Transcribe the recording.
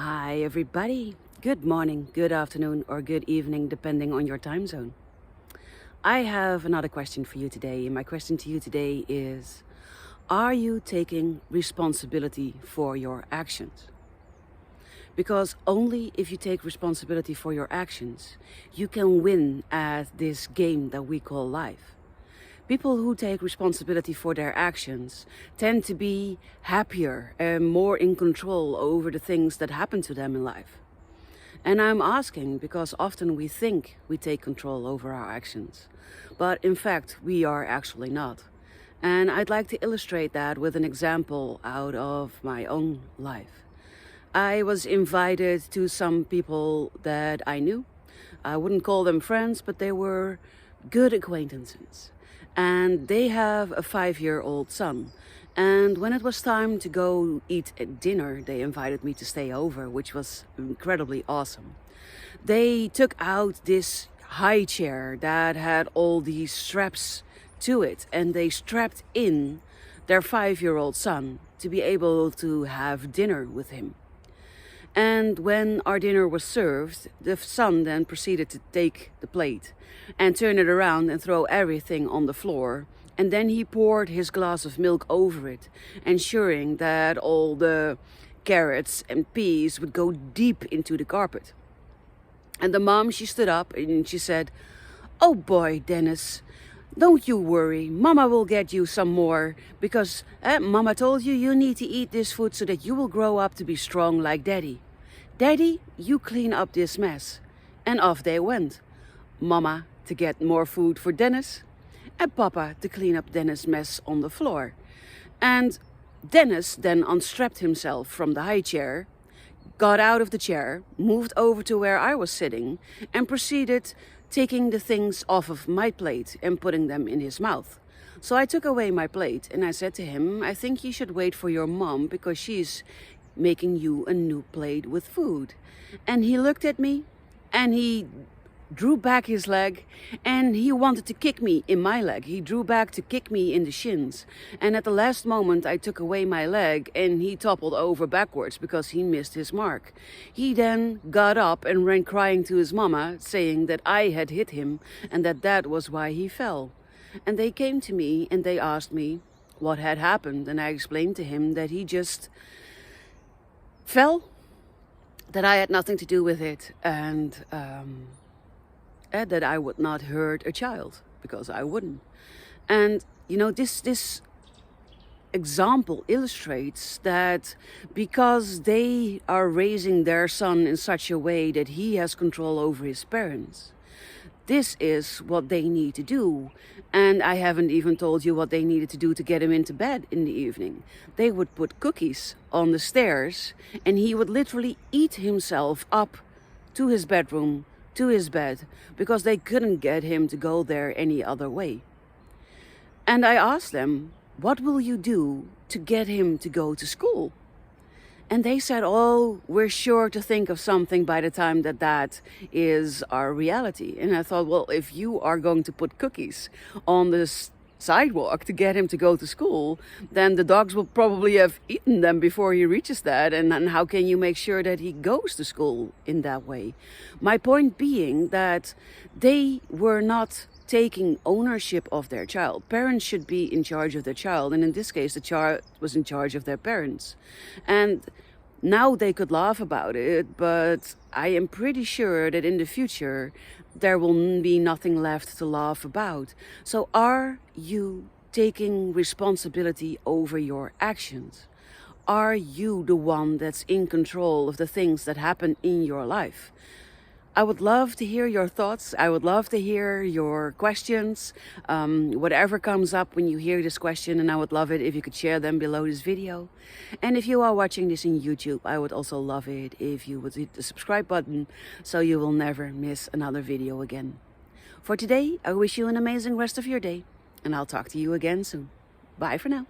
Hi everybody, good morning, good afternoon or good evening depending on your time zone. I have another question for you today, and my question to you today is, are you taking responsibility for your actions? Because only if you take responsibility for your actions, you can win at this game that we call life. People who take responsibility for their actions tend to be happier and more in control over the things that happen to them in life. And I'm asking because often we think we take control over our actions, but in fact we are actually not. And I'd like to illustrate that with an example out of my own life. I was invited to some people that I knew. I wouldn't call them friends, but they were good acquaintances. And they have a 5-year-old son. And when it was time to go eat at dinner, they invited me to stay over, which was incredibly awesome. They took out this high chair that had all these straps to it, and they strapped in their 5-year-old son to be able to have dinner with him. And when our dinner was served, the son then proceeded to take the plate and turn it around and throw everything on the floor. And then he poured his glass of milk over it, ensuring that all the carrots and peas would go deep into the carpet. And the mom, she stood up and she said, "Oh boy, Dennis, don't you worry. Mama will get you some more because Mama told you you need to eat this food so that you will grow up to be strong like Daddy. Daddy, you clean up this mess." And off they went. Mama to get more food for Dennis and Papa to clean up Dennis' mess on the floor. And Dennis then unstrapped himself from the high chair, got out of the chair, moved over to where I was sitting and proceeded taking the things off of my plate and putting them in his mouth. So I took away my plate and I said to him, "I think you should wait for your mom because she's making you a new plate with food." And he looked at me and he drew back his leg and he wanted to kick me in my leg. He drew back to kick me in the shins. And at the last moment I took away my leg and he toppled over backwards because he missed his mark. He then got up and ran crying to his mama, saying that I had hit him and that was why he fell. And they came to me and they asked me what had happened, and I explained to him that he just fell, that I had nothing to do with it, and that I would not hurt a child because I wouldn't. And you know, this example illustrates that because they are raising their son in such a way that he has control over his parents, this is what they need to do. And I haven't even told you what they needed to do to get him into bed in the evening. They would put cookies on the stairs and he would literally eat himself up to his bedroom, to his bed, because they couldn't get him to go there any other way. And I asked them, "What will you do to get him to go to school?" And they said, "Oh, we're sure to think of something by the time that is our reality." And I thought, well, if you are going to put cookies on this sidewalk to get him to go to school, then the dogs will probably have eaten them before he reaches that. And then how can you make sure that he goes to school in that way? My point being that they were not taking ownership of their child. Parents should be in charge of their child, and in this case the child was in charge of their parents. And now they could laugh about it, but I am pretty sure that in the future there will be nothing left to laugh about. So are you taking responsibility over your actions? Are you the one that's in control of the things that happen in your life? I would love to hear your thoughts. I would love to hear your questions, whatever comes up when you hear this question, and I would love it if you could share them below this video. And if you are watching this in YouTube, I would also love it if you would hit the subscribe button so you will never miss another video again. For today, I wish you an amazing rest of your day, and I'll talk to you again soon. Bye for now.